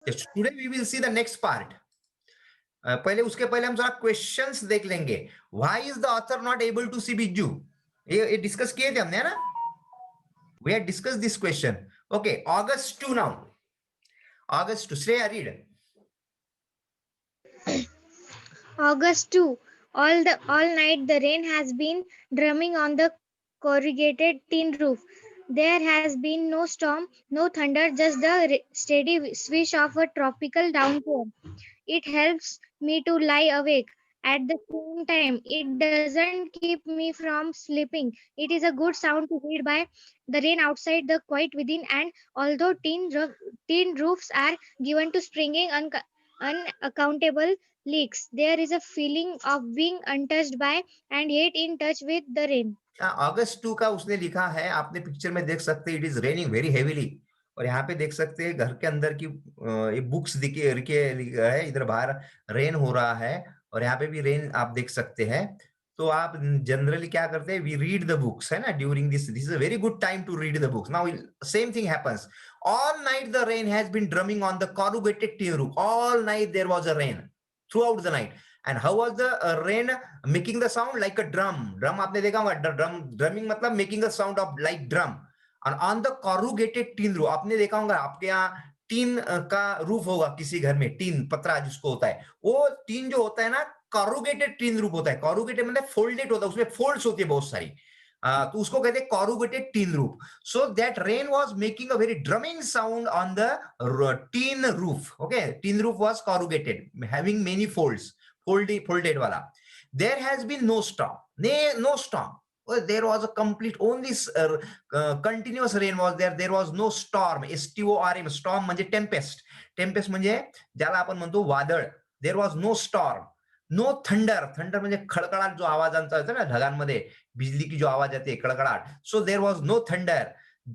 Today we will see the next part. पहले उसके पहले हम जरा क्वेश्चंस देख लेंगे. Why is the author not able to see Bijju? ये डिस्कस किए थे हमने, है ना? We have discuss this question. Okay, August 2 now. August 2. Shreya, read. August 2. All night the rain has been drumming on the corrugated tin roof. There has been no storm, no thunder, just the steady swish of a tropical downpour. It helps me to lie awake. At the same time, it doesn't keep me from sleeping. It is a good sound to read by the rain outside, the quiet within, and although tin roofs are given to springing unaccountable leaks, there is a feeling of being untouched by and yet in touch with the rain. August 2 का उसने लिखा है, आपने picture में देख सकते हैं. It is raining very heavily. और यहाँ पे देख सकते हैं घर के अंदर की ये बुक्स दिखे है. इधर बाहर रेन हो रहा है और यहाँ पे भी रेन आप देख सकते हैं. तो आप जनरली क्या करते हैं? वी रीड द बुक्स, है ना, during this is a very good time to read the books. Now same thing happens. All night the rain has been drumming on the corrugated tin roof. All night there was a rain throughout the night. And how was the rain making the sound? Like a drum. Drum आपने देखा होगा. Drumming मतलब making a sound of like drum. And on the corrugated tin roof, आपने देखा होगा, आपके यहाँ टीन का रूफ होगा किसी घर में, टीन पतरा जिसको होता है, वो टीन जो होता है ना, corrugated tin roof होता है. corrugated मतलब फोल्डेड होता है, उसमें फोल्ड्स होती है बहुत सारी. तो उसको कहते हैं corrugated tin roof. So that rain was making a very drumming sound on the tin roof. Okay, tin roof was corrugated, having many folds. Folded wala. There has been no storm. No storm. There was a complete, only continuous rain was there. There was no storm. STORM. Storm म्हणजे Tempest. Tempest म्हणजे ज्याला आपण म्हणतो वादळ. There was no storm. No thunder. Thunder म्हणजे खडखडाट जो आवाजांचा होता ना ढगांमध्ये, बिजली की जो आवाज आती है, खड़खड़ाट. So there was no thunder.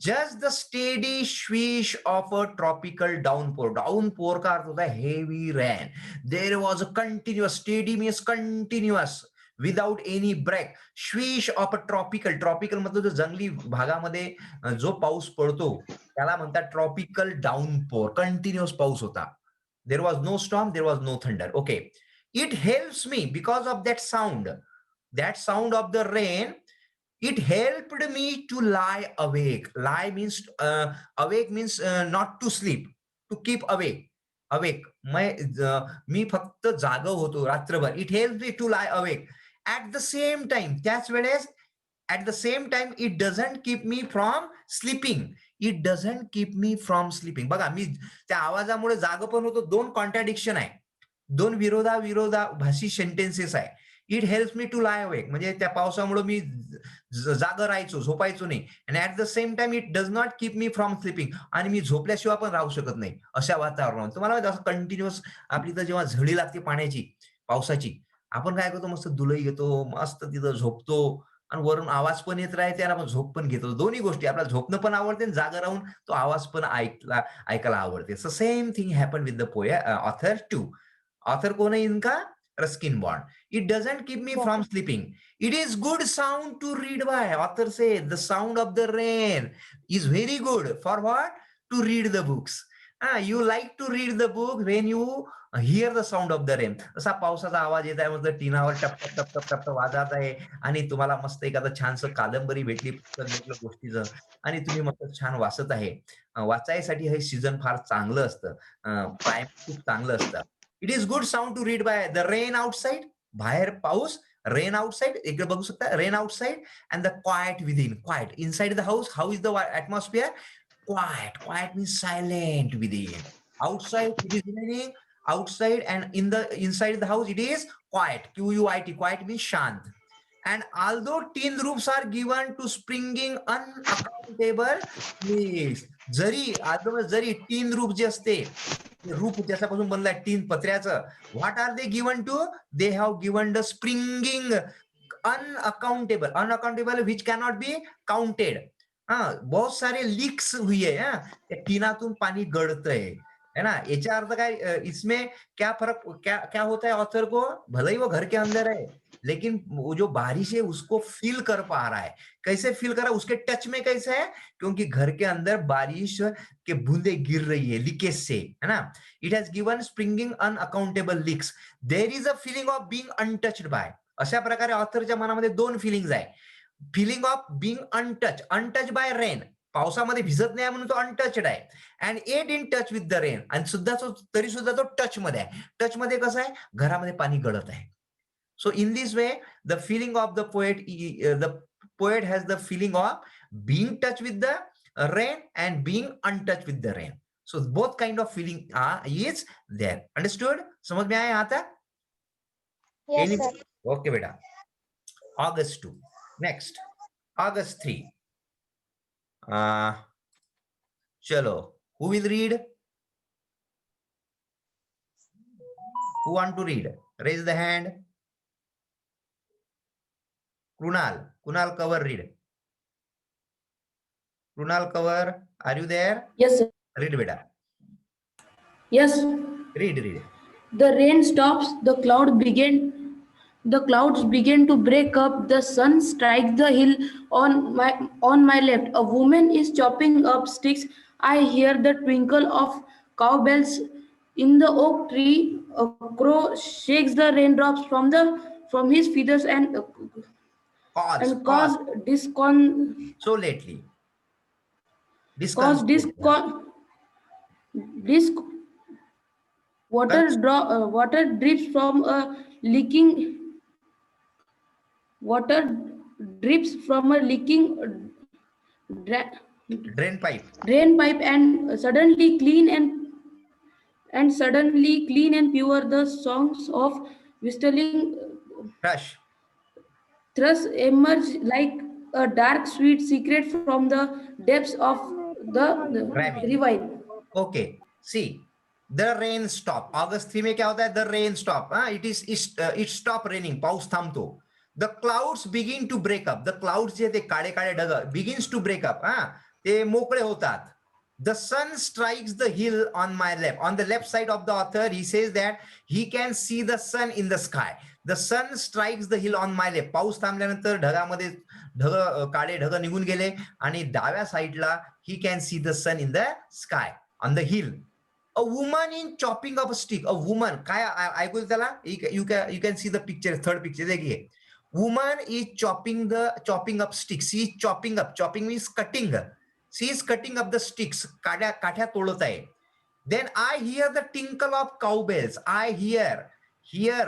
Just the steady swish of a tropical downpour. Downpour का अर्थ होता है heavy rain. There was a continuous, steady means continuous, without any break. Swish of a tropical. Tropical मतलब जो जंगली भागामध्ये जो पाऊस पडतो त्याला म्हणतात tropical downpour. Continuous पाऊस होता. There was no storm, there was no thunder. Okay. It helps me because of that sound. That sound of the rain, it helped me to lie awake. Lie means awake means not to sleep, to keep awake. Awake. मी फक्त जाग होतो रात्रभर. It helps me to lie awake. At the same time, त्याच वेळेस at the same time it doesn't keep me from sleeping. It doesn't keep me from sleeping. बघा, मी त्या आवाजामुळे जाग पण होतो. दोन कॉन्ट्राडिक्शन आहे, दोन विरोधाभासी सेंटेन्सेस आहे. It helps me to lie awake म्हणजे त्या पावसामुळे मी जागा राहायचो, झोपायचो नाही. आणि at the same time it does not keep me from sleeping. आणि मी झोपल्याशिवाय पण राहू शकत नाही अशा वातावरणात. तुम्हाला असं कंटिन्युअस आपली तर जेव्हा झडी लागते पाण्याची, पावसाची, आपण काय करतो? मस्त दुलई घेतो, मस्त तिथं झोपतो आणि वरून आवाज पण येत राहते आणि आपण झोप पण घेतो. दोन्ही गोष्टी, आपल्याला झोपणं पण आवडते आणि जागा राहून तो आवाज पण ऐकायला आवडते. So same thing happen with the author too. Author कोण आहे इनका? Ruskin Bond. It doesn't keep me from sleeping. It is good sound to read by. Author says the sound of the rain is very good. For what? To read the books. You like to read the book when you hear the sound of the rain. असा पावसाचा आवाज येत आहे, मस्त टिनावर टप टप टप टप टप वाजत आहे आणि तुम्हाला मस्त एखादं छानसं कादंबरी भेटली, पुस्तक भेटलं गोष्टीचं आणि तुम्ही मस्त छान वाचत आहे. वाचायसाठी हे सीझन फार चांगलं असतं. प्राईम खूप चांगलं असतं. It is good sound to read by the rain outside. बाहेर पाऊस, रेन आउटसाइड, इकडे बघू शकता, rain outside and the quiet within. Quiet inside the house. How is the atmosphere? Quiet. Quiet means silent within. Outside it is raining. Outside and inside the house it is quiet. QUIT. Quiet means shant. And although tin roofs are given to springing unaccountable leaks. जरी tin roof जे असते, रूप ज्याच्यापासून बनलाय tin पत्र्याचं, what are they given to? They have given the springing unaccountable which cannot be counted. बहुत सारे leaks हुई है. टीनातून पाणी गळतंय, है ना, याचा अर्थ काय, इसमें क्या फर्क, क्या क्या होता है ऑथर को, भले ही वो घर के अंदर है लेकिन वो जो बारिश है उसको फील कर पा रहा है। कैसे फील कर रहा है, उसके टच में कैसे है, क्योंकि घर के अंदर बारिश के बूंदे गिर रही है लीकेज से, है ना। It has given springing unaccountable leaks, there is a feeling of being untouched by. अशा प्रकारे ऑथरच्या मनामध्ये दोन फिलिंग्स आहे. Feeling of being untouch by rain, पावसामध्ये भिजत नाही म्हणून तो अनटच्ड आहे. And yet in touch with the rain, आणि सुद्धा तो तरी सुद्धा तो टच मध्ये आहे. टच मध्ये कसं आहे, घरामध्ये पाणी गळत आहे. So in this way the feeling of the poet has the feeling of being touch with the rain and being untouch with the rain. So both kind of feeling is there. Understood? समझ में आया यहाँ तक? Yes, sir. Okay बेटा. August 2. Next, August 3. चलो, who will read? Who want to read? Raise the hand. Kunal Cover, read. Kunal Cover, are you there? Yes, sir. Read beta. Yes. Read. The rain stops, the clouds begin to break up, the sun strikes the hill on my left. A woman is chopping up sticks. I hear the twinkle of cowbells in the oak tree. A crow shakes the raindrops from his feathers and Cause. cause discon So lately. cause water drips from a leaking Drain pipe. drain pipe and suddenly clean and pure. The songs of whistling thrush emerge like a dark sweet secret from the depths of the ravine. Okay, see, the rain stop. August 3 में क्या होता है? The rain stop. It stop raining. पाऊस थांबतो. The clouds begin to break up. The clouds जे ते काळे काळे ढग begins to break up. ते मोकळे होतात. The sun strikes the hill on my left. On the left side of the author, he says that he can see the sun in the sky. The sun strikes the hill on my left. पाऊस थांबल्यानंतर ढगामध्ये काळे ढग निघून गेले आणि डाव्या साईडला he can see the sun in the sky on the hill. A woman in chopping up a stick. A woman, काय ऐकू त्याला? You can see the picture, third picture. देखिए, woman is chopping up sticks. She is chopping up. Chopping means cutting. She is cutting up the sticks. काठ्या तोडत आहे. Then I hear the tinkle of cowbells. I hear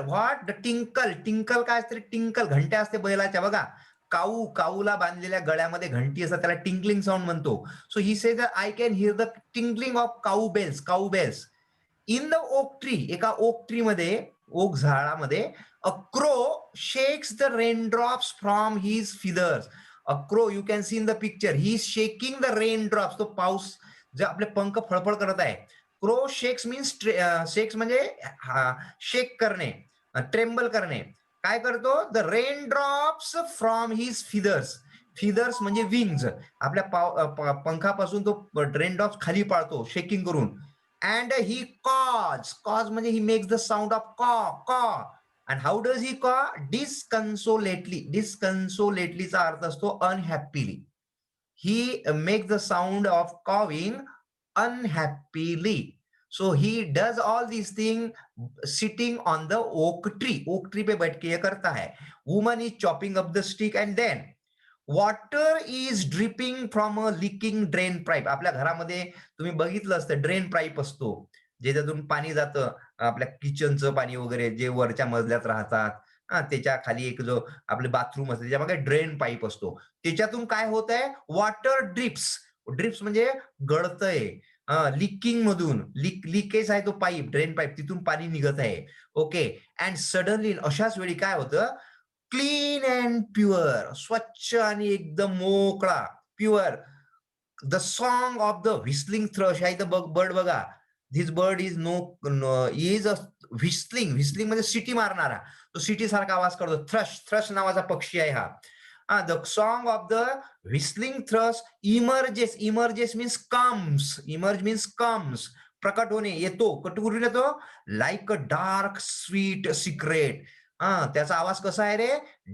what? The tinkle काय असते? Tinkle, घंट्या असते बैलाच्या बघा. काऊला बांधलेल्या गळ्यामध्ये घंटी असतात, त्याला टिंकलिंग साऊंड म्हणतो. So he says I can hear the tinkling of cowbells in the oak tree. एका ओक ट्री मध्ये, ओक झाडामध्ये, a crow shakes the raindrops from his feathers. A crow, you can see in the picture, he is shaking the raindrops. तो पाऊस जे आपले पंख फळफळ करत आहे. क्रो शेक्स मीन्स, शेक्स म्हणजे शेक करणे, ट्रेम्बल करणे. काय करतो? The rain drops from his feathers म्हणजे विंग्स. आपल्या पंखापासून तो रेन ड्रॉप्स खाली पाळतो शेकिंग करून. अँड ही कॉज म्हणजे he makes the sound of caw. And how does he caw? डिस्कन्सोलेटलीचा अर्थ असतो unhappily. He makes the sound of cawing unhappily. So he does all these things sitting on the oak tree. Oak tree पे बैठ के ये करता है. Woman is chopping up the stick and then water is dripping from a leaking drain pipe. आपल्या घरामध्ये तुम्ही बघितलं असतं drain pipe असतो, ज्याच्यातून पाणी जातं, आपल्या किचनचं पाणी वगैरे जे वरच्या मजल्यात राहतात. त्याच्या खाली एक जो आपले बाथरूम असते त्याच्यामध्ये ड्रेन पाईप असतो. त्याच्यातून काय होत आहे? वॉटर ड्रिप्स म्हणजे गळतंय. लिकिंग मधून, लिकेज आहे तो पाईप, ड्रेन पाईप, तिथून पाणी निघत आहे. ओके. अँड सडनली अशाच वेळी काय होतं? क्लीन अँड प्युअर, स्वच्छ आणि एकदम मोकळा, pure. The song of the whistling thrust. ह्या इथं बर्ड बघा. This bird is is a whistling म्हणजे सिटी मारणारा. तो सिटी सारखा आवाज करतो. थ्रश नावाचा पक्षी आहे हा. The song of the whistling thrush emerges means comes. Emerge means comes. प्रकट होणे, येतो. कुठून येतो? Like a dark sweet secret. त्याचा आवाज कसा आहे रे?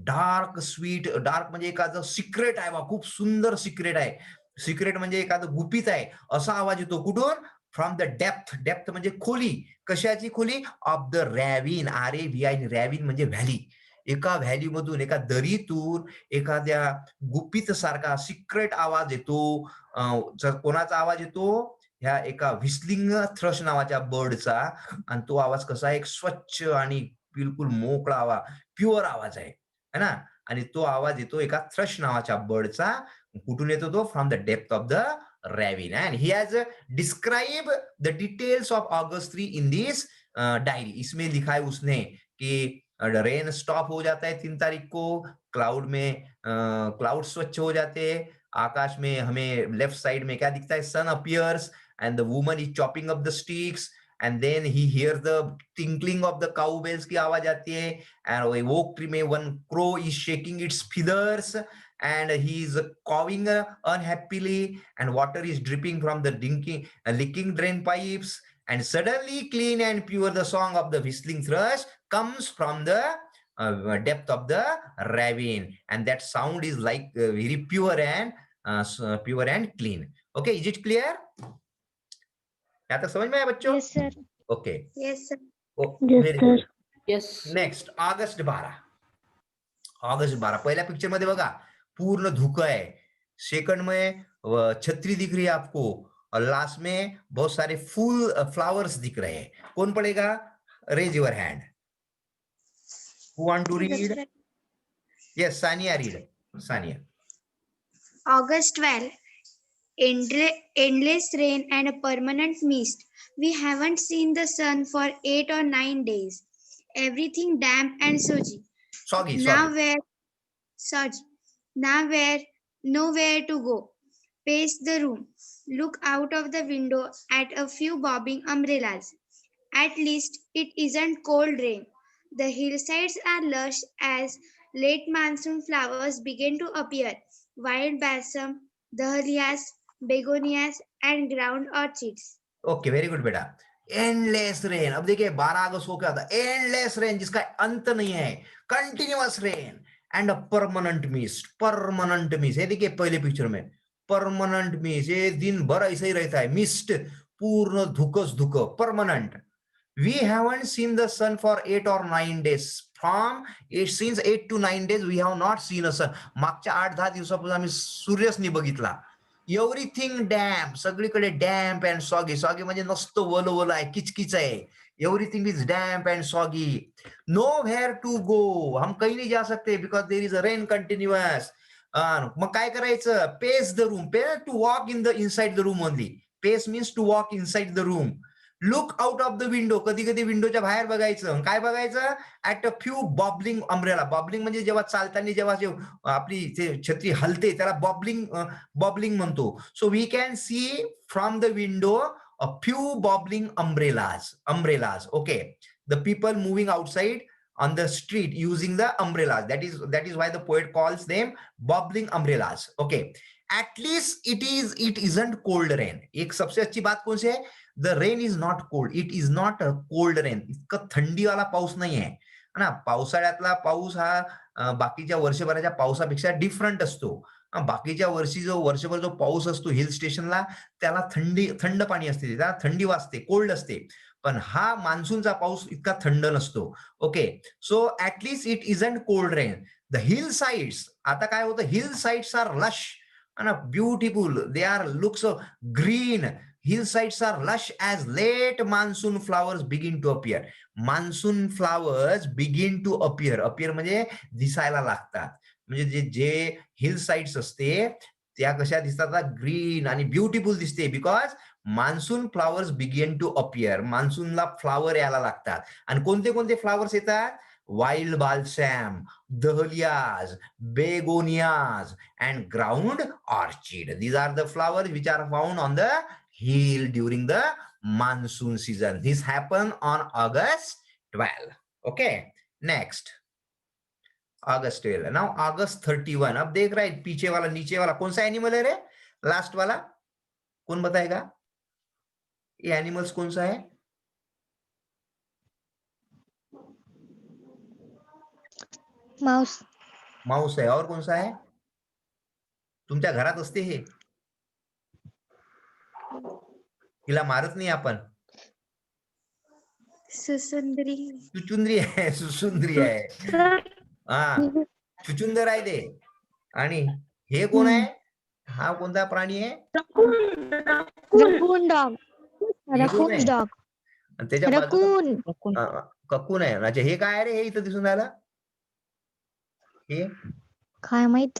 Dark sweet. डार्क म्हणजे एखादं सिक्रेट आहे बा, खूप सुंदर सिक्रेट आहे. सिक्रेट म्हणजे एखादं गुपित आहे, असा आवाज येतो. कुठून? From the depth. डेप्थ म्हणजे खोली. कशाची खोली? Of the ravine. RAVIN. Ravine म्हणजे व्हॅली. एका व्हॅलीमधून, एका दरीतून एखाद्या गुपित सारखा सिक्रेट आवाज येतो. कोणाचा आवाज येतो? ह्या एका व्हिस्लिंग थ्रश नावाच्या बर्डचा. आणि तो आवाज कसा आहे? एक स्वच्छ आणि बिलकुल मोकळा आवाज, प्युअर आवाज आहे, है ना? आणि तो आवाज येतो एका थ्रश नावाच्या बर्डचा. कुठून येतो तो? From the depth of the ravine. And he has describe the details of August 3 in this diary. इसमें लिखा है उसने कि रेन स्टॉप हो जाता है 3 तारीख को, क्लाउड में क्लाउड स्वच्छ हो जाते हैं, आकाश में हमें लेफ्ट साइड में क्या दिखता है? Sun appears and the woman is chopping up the sticks and then he hear the tinkling of the cow bells की आवाज आती है. एंड ए ओक ट्री में one crow is shaking its feathers and he is cawing unhappily and water is dripping from the licking drain pipes, and suddenly clean and pure the song of the whistling thrush comes from the depth of the ravine, and that sound is like very pure and clean. Okay, is it clear? क्या तक समझ में आया बच्चों? Yes, sir. Okay. Yes, sir. Very good. Yes. Next August 12. August 12 पहिल्या picture मध्ये बघा, पूर्ण धुकं है. सेकंड में छतरी दिख रही है आपको, और लास्ट में बहुत सारे फूल फ्लावर्स दिख रहे हैं. कौन पढ़ेगा? Raise your hand. Who want to read? Yes, Sania read. Sania. August 12. Endless rain and a permanent mist. We haven't seen the sun for 8 or 9 days. Everything damp and soggy. Soggy. Nowhere to go. Pace the room. Look out of the window at a few bobbing umbrellas. At least it isn't cold rain. The hillsides are lush as late monsoon flowers begin to appear. Wild balsam, dahlias, begonias, and ground orchids. Okay, very good बेटा. Endless rain. अब देखिए 12 अगस्त को क्या था? Endless rain, जिसका अंत नहीं है. Continuous rain end a permanent mist. Permanent mist, ये देखिए पहले पिक्चर में परमानेंट मिस्ट, ये दिन भर ऐसा ही रहता है. मिस्ट, पूर्ण धुकस धुक, permanent. We haven't seen the sun for 8 or 9 days. Since 8 to 9 days we have not seen a sun. मागच्या 8-10 दिवसापासून आम्ही सूर्यच नाही बघितला. एव्हरीथिंग डॅम्प, सगळीकडे डॅम्प अँड सॉगी. सॉगी म्हणजे नसतं वल आहे, किचकिच आहे. Everything is damp and soggy. Nowhere to go. हम कहीं नहीं जा सकते because there is a rain continuous. मग काय करायचं? Pace the room. To walk in the inside the room only. Pace means to walk inside the room. Look out of the window. कधी कधी विंडोच्या बाहेर बघायचं. काय बघायचं? At a few boggling umbrella. Boggling म्हणजे जेव्हा चालताना जेव्हा आपली छत्री हलते त्याला बॉबलिंग म्हणतो. So we can see from the window a few bobbling umbrellas. Okay. The people moving outside on the street using the umbrellas. That is why the poet calls them bobbling umbrellas. Okay. At least it isn't cold rain. एक सबसे अच्छी बात कौन C है? The rain is not cold. It is not a cold rain. इतका थंडीवाला पाऊस नाही आहे ना. पावसाळ्यातला पाऊस हा बाकीच्या वर्षभराच्या पावसापेक्षा डिफरंट असतो. बाकीच्या वर्षी जो वर्षभर जो पाऊस असतो हिल स्टेशनला, त्याला थंड पाणी असते, त्याला थंडी वाजते, कोल्ड असते. पण हा मान्सूनचा पाऊस इतका थंड नसतो. Okay. So at least it isn't cold rain. The hill sides. आता काय होतं? Hill sides are lush and beautiful. They are looks green. Hillsides are lush as late monsoon flowers begin to appear. Monsoon flowers begin to appear. Appear म्हणजे दिसायला लागतात. म्हणजे जे hill sides असते त्या कशा दिसतात? ग्रीन आणि ब्युटिफुल दिसते. Because monsoon flowers begin to appear. मान्सूनला फ्लावर यायला लागतात. आणि कोणते कोणते फ्लावर्स येतात? Wild balsam, dahlias, begonias, and ground orchid. These are the flowers which are found on the hill during the monsoon season. This happened on August 12. Okay. Next. August 12. Now August 31. अब देख रहा है पीछे वाला नीचे वाला कौन सा एनिमल है रे? लास्ट वाला कौन बताएगा? ये एनिमल्स कौन सा है? Mouse. माऊस आहे. और कौन सा है? तुमच्या घरात असते हे. तिला मारत नाही आपण. Susundri. चुचुंदरी आहे, सुसुंदरी आहे. हा, चुचुंदर आहे ते. आणि हे कोण आहे? हा कोणता प्राणी आहे? Raccoon dog. हे कोण आहे? Raccoon's dog. आणि त्याच्या बाजूला Raccoon. ककून आहे. अच्छा, हे काय आहे रे? हे इथं दिसून राहिलं. हे काय माहित?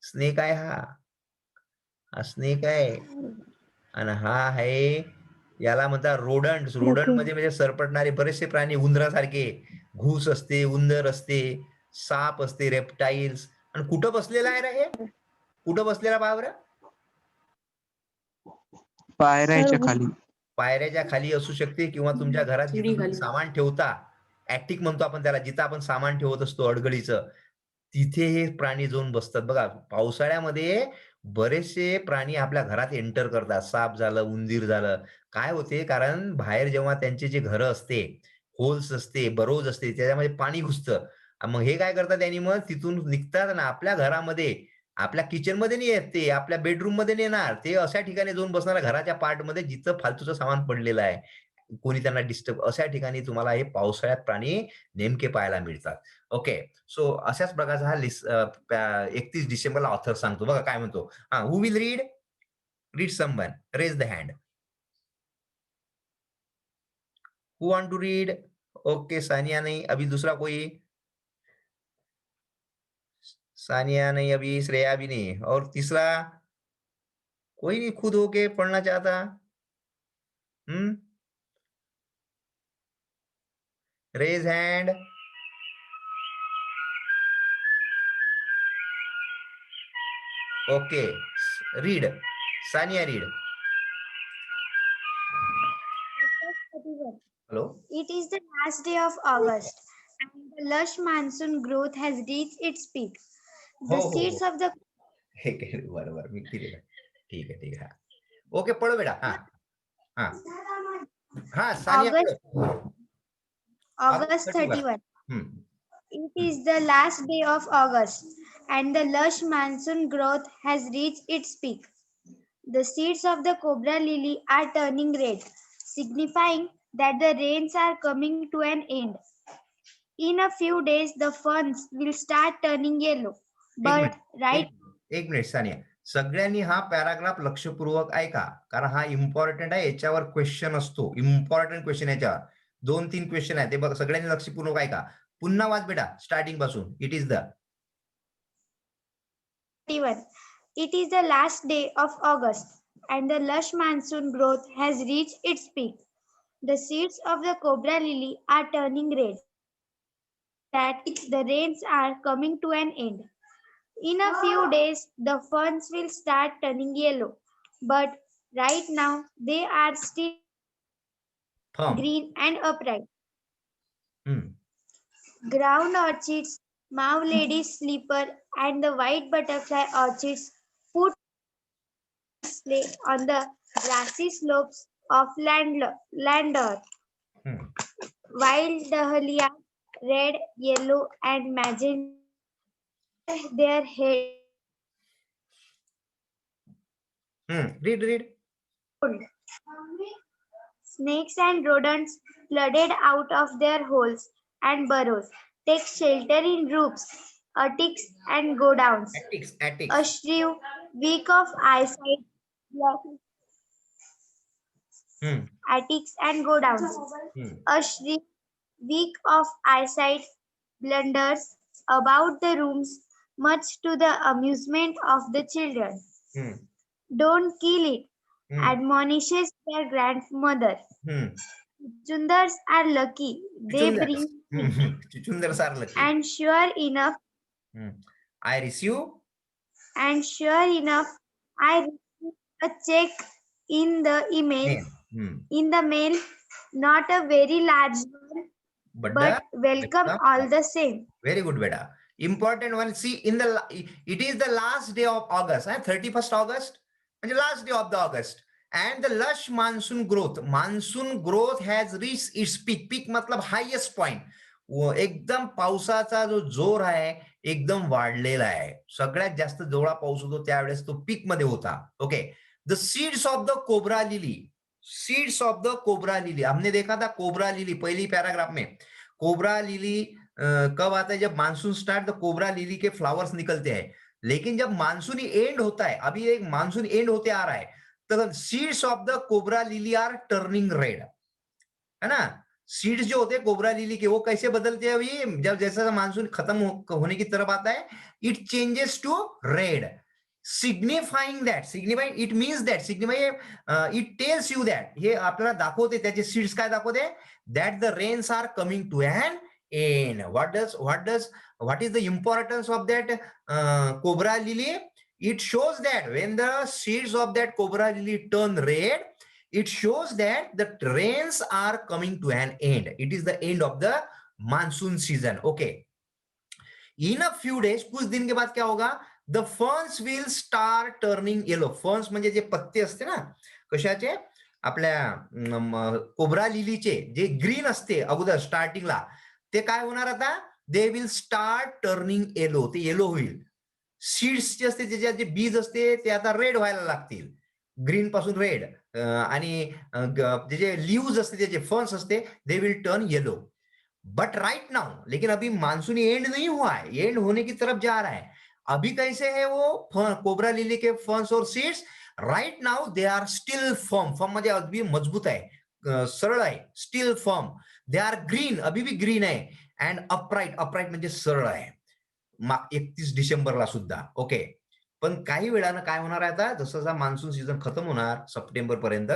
स्नेक आहे हा स्नेक आहे. आणि हा आहे, याला म्हणतात रोडंट. रोडंट म्हणजे सरपटणारे बरेचसे प्राणी, उंदरासारखे. घूस असते, उंदर असते, साप असते, रेप्टाईल्स. आणि कुठं बसलेला आहे रे हे? कुठं बसलेला पहा बरं? पायऱ्याच्या खाली. पायऱ्याच्या खाली असू शकते, किंवा तुमच्या घरात जिथे तुम्ही शिडीखाली. सामान ठेवता, ऍटिक म्हणतो आपण त्याला, जिथं आपण सामान ठेवत असतो अडगळीचं, तिथे हे प्राणी जाऊन बसतात. बघा, पावसाळ्यामध्ये बरेचसे प्राणी आपल्या घरात एंटर करतात. साप झालं, उंदीर झालं. काय होते, कारण बाहेर जेव्हा त्यांचे जे घरं असते, होल्स असते, बरोज असते, त्याच्यामध्ये पाणी घुसतं. मग हे काय करतात अॅनिमल, तिथून निघतात ना आपल्या घरामध्ये, आपल्या किचन मध्ये नाही येत ते, आपल्या बेडरूम मध्ये नाही येणार ते, अशा ठिकाणी जाऊन बसणार घराच्या पार्ट मध्ये, जिथं फालतूचं सामान पडलेलं आहे, कोणी त्यांना डिस्टर्ब, अशा ठिकाणी तुम्हाला हे पावसाळ्यात प्राणी नेमके पाहायला मिळतात. ओके, सो अशाच प्रकारचा हा 31 डिसेंबरला ऑथर सांगतो. बघा काय म्हणतो. Who will read someone, raise the hand. Who want to read? Okay, Sania नहीं. अभी दूसरा कोई? सानिया नहीं, अभी श्रेया भी नहीं. और तीसरा कोई नहीं खुद होके पढ़ना चाहता? Raise hand. Okay, read. Sania read. Hello. It is the last day of August, and the lush monsoon growth has reached its peak. The हो, हो, seeds हो. of the बरोबर, मी ठीक आहे. हा, ओके, पढ़ो बेटा. हाँ सानिया पढ़ो. August 31. It is the last day of August, and the lush monsoon growth has reached its peak. The seeds of the cobra lily are turning red, signifying that the rains are coming to an end. In a few days, the ferns will start turning yellow. But एक minute Sania, सगळ्यांनी हा paragraph लक्षपूर्वक ऐका, कारण हा important आहे. याच्यावर question असतो, इम्पॉर्टंट क्वेश्चन. याच्यावर 2-3 क्वेश्चन आहे, ते बघा, सगळ्यांनी लक्षपूर्वक ऐका. पुन्हा वाच बेटा, स्टार्टिंग पासून. It is the 31. It is the last day of August, and the lush monsoon growth has reached its peak. The seeds of the cobra lily are turning red. That the rains are coming to an end. In a few days, the ferns will start turning yellow. But right now, they are still form. green and upright. हम्म. Ground orchids, mauve lady's sleeper, and the white butterfly orchids put display on the grassy slopes of land earth. हम्म. Wild dahlia, red, yellow, and magenta, their head. Read. Snakes and rodents flooded out of their holes and burrows, take shelter in roofs, attics, and godowns. ऍटिक्स. A shrew, weak of eyesight, attics and godowns. A shrew, weak of eyesight, blunders about the rooms, much to the amusement of the children. Don't kill it, admonishes their grandmother. Chuchundars are lucky. They bring चुचुंदर सार lucky. and sure enough, I receive. I received a check in the email. In the mail, not a very large one, but welcome all the same. Very good, beta. Important one. See, it is the last day of August, 31st August, and the last day of the August. and the lush monsoon growth has reached its peak मतलब highest point. एकदम पावसाचा जो जोर आहे एकदम वाढलेला आहे. सगळ्यात जास्त जेवढा पाऊस होतो त्यावेळेस तो पीक मध्ये होता. Okay. The seeds of the cobra lily, seeds of the cobra lily, हमने देखा था कोबरा लिली पहली पैराग्राफ में. कोबरा लिली कब आता है? जब monsoon start the cobra lily K flowers निकलते हैं. लेकिन जब मानसून एंड होता है, अभी एक मानसून एंड होते आ रहा है, तो seeds of the cobra lily are turning red, है ना. सीड्स जो होते हैं कोबरा लिली के वो कैसे बदलते हैं अभी जब जैसा मानसून खत्म होने की तरफ आता है? It changes to red, signifying it means that signify it tells you that, हे आपल्याला दाखवते, त्याचे सीड्स काय दाखवते? That the rains are coming to an end. what is the importance of that cobra lily? It shows that when the seeds of that cobra lily turn red, it shows that the rains are coming to an end. It is the end of the monsoon season. Okay. In a few days, कुछ दिन के बाद क्या होगा? The ferns will start turning yellow. Ferns म्हणजे जे पत्ते असते ना कशाचे? आपल्या कोबरा लिलीचे जे ग्रीन असते अगोदर स्टार्टिंगला, ते काय होणार आता? They will start turning yellow, ते येलो होईल. सीड्स जे असते त्याच्यात जे बीज असते ते आता रेड व्हायला लागतील, ग्रीन पासून रेड, आणि जे लीव्स असते त्याचे फर्न्स असते they will turn yellow. But right now, लेकिन अभी मानसून एंड नहीं हुआ है, एंड होने की तरफ जा रहा है. अभी कैसे है वो कोबरा लिली के फर्न्स और seeds? Right now they are still firm. Firm म्हणजे अगदी मजबूत आहे, सरळ आहे, still firm. They are green, अभी भी ग्रीन आहे. अँड अपराइट, अपराइट म्हणजे सरळ आहे 31 डिसेंबरला सुद्धा. ओके. पण काही वेळानं काय होणार आहे आता, जसं जसा मान्सून सीझन खतम होणार सप्टेंबर पर्यंत,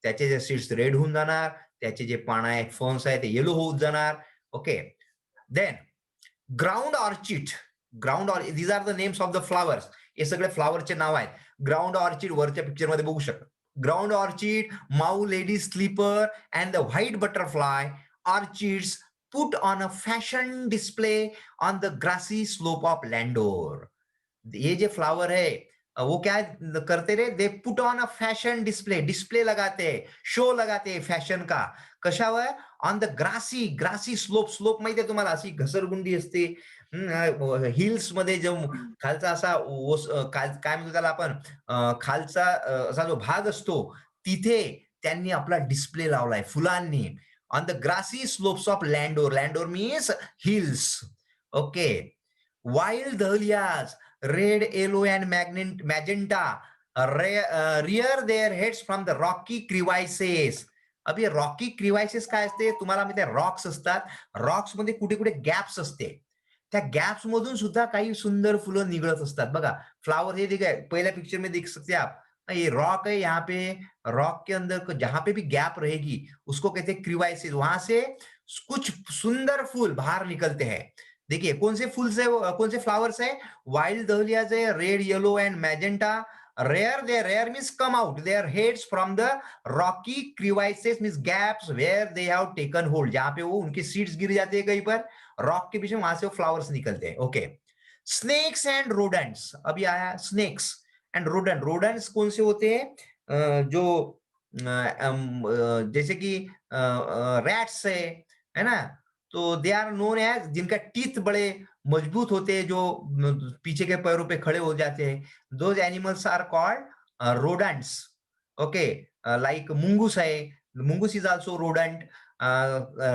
त्याचे जे सीड्स रेड होऊन जाणार, त्याचे जे पानं आहेत फर्न्स आहेत ते येलो होऊन जाणार. Okay. Then ground orchid, these are the names of the flowers. हे सगळे फ्लावरचे नाव आहेत. ग्राउंड ऑर्चिड वरच्या पिक्चर मध्ये बघू शकता. Ground orchid, mauve lady slipper and the white butterfly orchids put on a fashion display on the grassy slope of Landor. ये जो flower है वो क्या करते रे? They put on a fashion display लगाते, शो लगाते फॅशन का. कशावर? ऑन द ग्रासी स्लोप माहिती आहे तुम्हाला, अशी घसरगुंडी असते हिल्स मध्ये, जो खालचा असा काय म्हणतो त्याला आपण, खालचा असा जो भाग असतो तिथे त्यांनी आपला डिस्प्ले लावलाय फुलांनी. On the grassy slopes of Landor. Landor means hills. Okay. Wild dahlias, red, yellow, and magenta rear their heads from the rocky crevices. अभी रॉकी क्रिवायसेस काय असते तुम्हाला माहिती आहे? रॉक्स असतात. रॉक्स मध्ये कुठे कुठे गॅप्स असते, त्या गॅप्स मधून सुद्धा काही सुंदर फुलं निघत असतात. बघा फ्लावर हे देखा पहिल्या पिक्चर में देख सकते आप, ये रॉक है, यहाँ पे रॉक के अंदर जहां पे भी गैप रहेगी उसको कहते हैं क्रिवाइसिस. वहां से कुछ सुंदर फूल बाहर निकलते हैं. देखिए कौन से फूल से, कौन से फ्लावर्स है? वाइल्ड दहलियाज है, red, yellow and magenta. Rear means come out their heads from the rocky crevices means gaps where they have taken hold, जहां पे वो उनके सीड्स गिर जाते हैं कहीं पर रॉक के पीछे, वहां से वो फ्लावर्स निकलते हैं. ओके. स्नेक्स एंड रोडेंट्स, अभी आया स्नेक्स एंड रोडेंट्स कौन से होते हैं? जो जैसे कि रैट्स है ना, तो दे आर नोन एज, जिनका टीथ बड़े मजबूत होते हैं, जो पीछे के पैरों पे खड़े हो जाते हैं. Those animals are called rodents. Okay. Like मुंगूस है, मुंगूस is also rodent.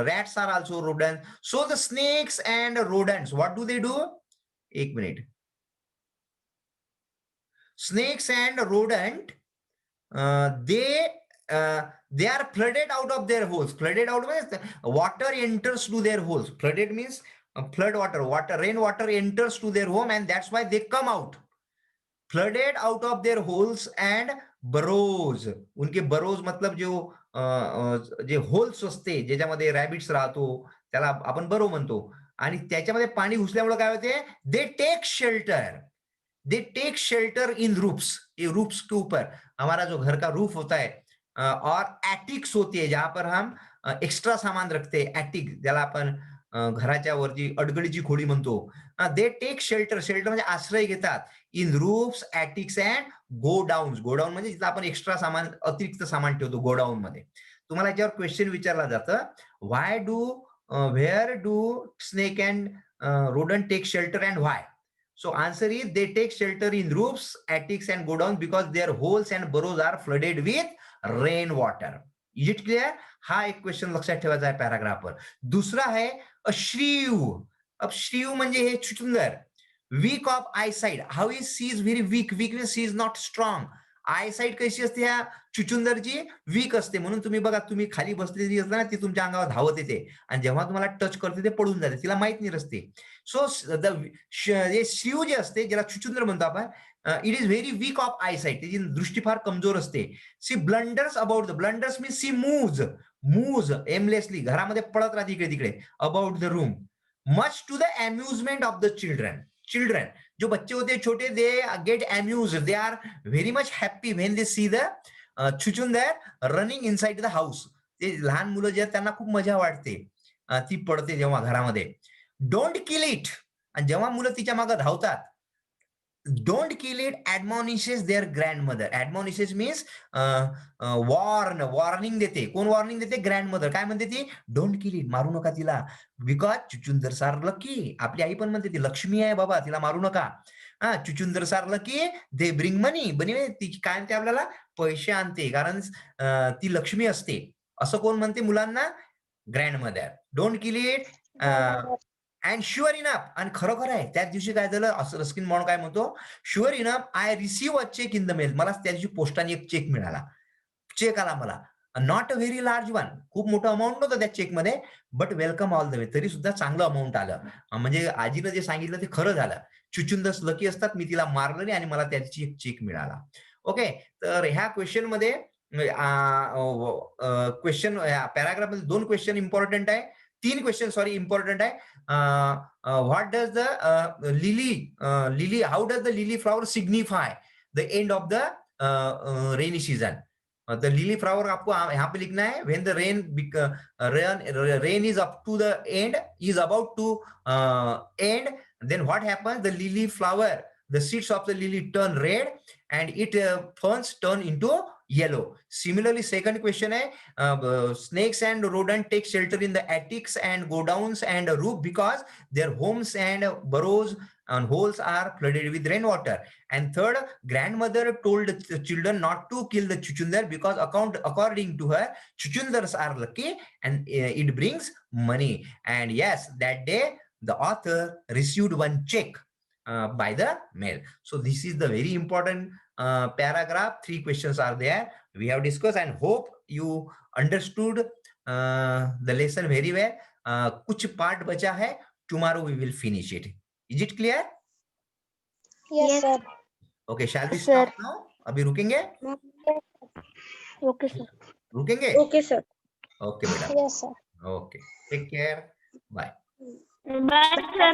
Rats are also rodent. So the snakes and rodents, what do they do? एक minute. Snakes and rodent, they are flooded out of their holes. Flooded out means water enters to their holes. Flooded means flood water, rain water enters to their home, and that's why they come out. Flooded out of their holes and burrows. उनके burrows मतलब जो जे holes असते ज्याच्यामध्ये rabbit's राहतो त्याला आपण बरो म्हणतो, आणि त्याच्यामध्ये पाणी घुसल्यामुळे काय होते? They take shelter in roofs. ये रूफ्स के ऊपर हमारा जो घर का रूफ होता है, और एटिक्स होती है जहां पर हम एक्स्ट्रा सामान रखते हैं, एटिक ज्याला आपण घराच्या वरची अडगळीची खोली म्हणतो. दे टेक शेल्टर, शेल्टर म्हणजे आश्रय घेतात in roofs, attics and godowns. Godown म्हणजे जिथं आपण एक्स्ट्रा सामान, अतिरिक्त सामान ठेवतो गोडाऊन मध्ये. तुम्हाला याच्यावर क्वेश्चन विचारला जातं, why do where do snake and rodent take shelter and why? So answer is they take shelter in roofs, attics and godowns because their holes and burrows are flooded with rain water. Is it clear? हा एक question लक्षात ठेवायचा आहे पॅराग्राफवर. दुसरा आहे अ श्रीव. अब shrew म्हणजे हे चुचुंदर. Weak of eyesight. How is she is very weak. Weak means she is not strong. Eyesight कशी असते ह्या चुचुंदरची? वीक असते. म्हणून तुम्ही बघा, तुम्ही खाली बसलेली असता ना, ती तुमच्या अंगावर धावत येते आणि जेव्हा तुम्हाला टच करते ते पडून जाते, तिला माहित नाही रस्ते. सो शिव जे असते, ज्याला चुचुंदर म्हणतो आपण, it is very weak of eyesight. त्याची दृष्टी फार कमजोर असते. She blunders about the, blunders means she moves aimlessly, घरामध्ये पळत राहते इकडे तिकडे, about the room, much to the amusement of the children. जो बच्चे होते छोटे, they get amuse, they are very much happy when they see the चुचुंदर रनिंग इनसाइड द हाऊस. ते लहान मुलं जे आहेत त्यांना खूप मजा वाटते ती पडते जेव्हा घरामध्ये. Don't kill it. आणि जेव्हा मुलं तिच्या मागे धावतात, don't kill it admonishes their grandmother. Admonishes means warning देते. कोण वॉर्निंग देते? ग्रँडमदर. काय म्हणते ती? डोंट किल इट, मारू नका तिला. बिकॉज चुचुंदर सार लकी. आपली आई पण म्हणते ती लक्ष्मी आहे बाबा, तिला मारू नका. चुचुंदर सार लकी, दे ब्रिंग मनी. बनी ती काय म्हणते आपल्याला? पैसे आणते, कारण ती लक्ष्मी असते. असं कोण म्हणते मुलांना? Grandmother. Don't kill it. And sure enough, आणि खरोखर आहे. त्याच दिवशी काय झालं, असं रस्किन बॉन्ड काय म्हणतो, sure enough I receive a cheque in the mail. मला त्या दिवशी पोस्टाने एक चेक मिळाला. चेक आला मला. Not a very large one. खूप मोठं अमाऊंट नव्हतं त्या चेकमध्ये, but welcome all the way. तरी सुद्धा चांगलं अमाऊंट आलं. म्हणजे आजीनं जे सांगितलं ते खरं झालं. चुचुंदर्स लकी असतात, मी तिला मारलं नाही आणि मला त्याची एक चेक मिळाला. ओके, तर ह्या क्वेश्चन मध्ये क्वेश्चन पॅराग्राफ मध्ये 2 क्वेश्चन इम्पॉर्टंट आहे. 3 क्वेश्चन सॉरी इम्पॉर्टंट आहे. What does the lily, how does the lily flower signify the end of the rainy season? The lily flower आपको यहाँ पे लिखना है, when the rain is up to the end, is about to end, then what happens? The lily flower, the seeds of the lily turn red and it ferns turn into yellow. Similarly, second question hai, snakes and rodent take shelter in the attics and godowns and roof because their homes and burrows and holes are flooded with rainwater. And third, grandmother told the children not to kill the chuchundar because according to her, chuchundars are lucky and it brings money. And yes, that day the author received one check by the mail. So this is the very important paragraph. 3 questions are there. We have discussed and hope you understood the lesson very well. कुछ part बचा है. Tomorrow we will finish it. Is it clear? Yes, sir. Okay, shall we stop now? अभी रुकेंगे? Okay, sir. रुकेंगे? Okay, sir. Okay, बेटा. Yes, sir. Okay. Take care. Bye. Bye, sir.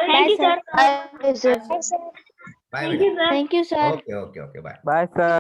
Thank you, sir. Bye, बेटा. Thank you, sir. Okay, okay, okay. Bye. Bye, sir.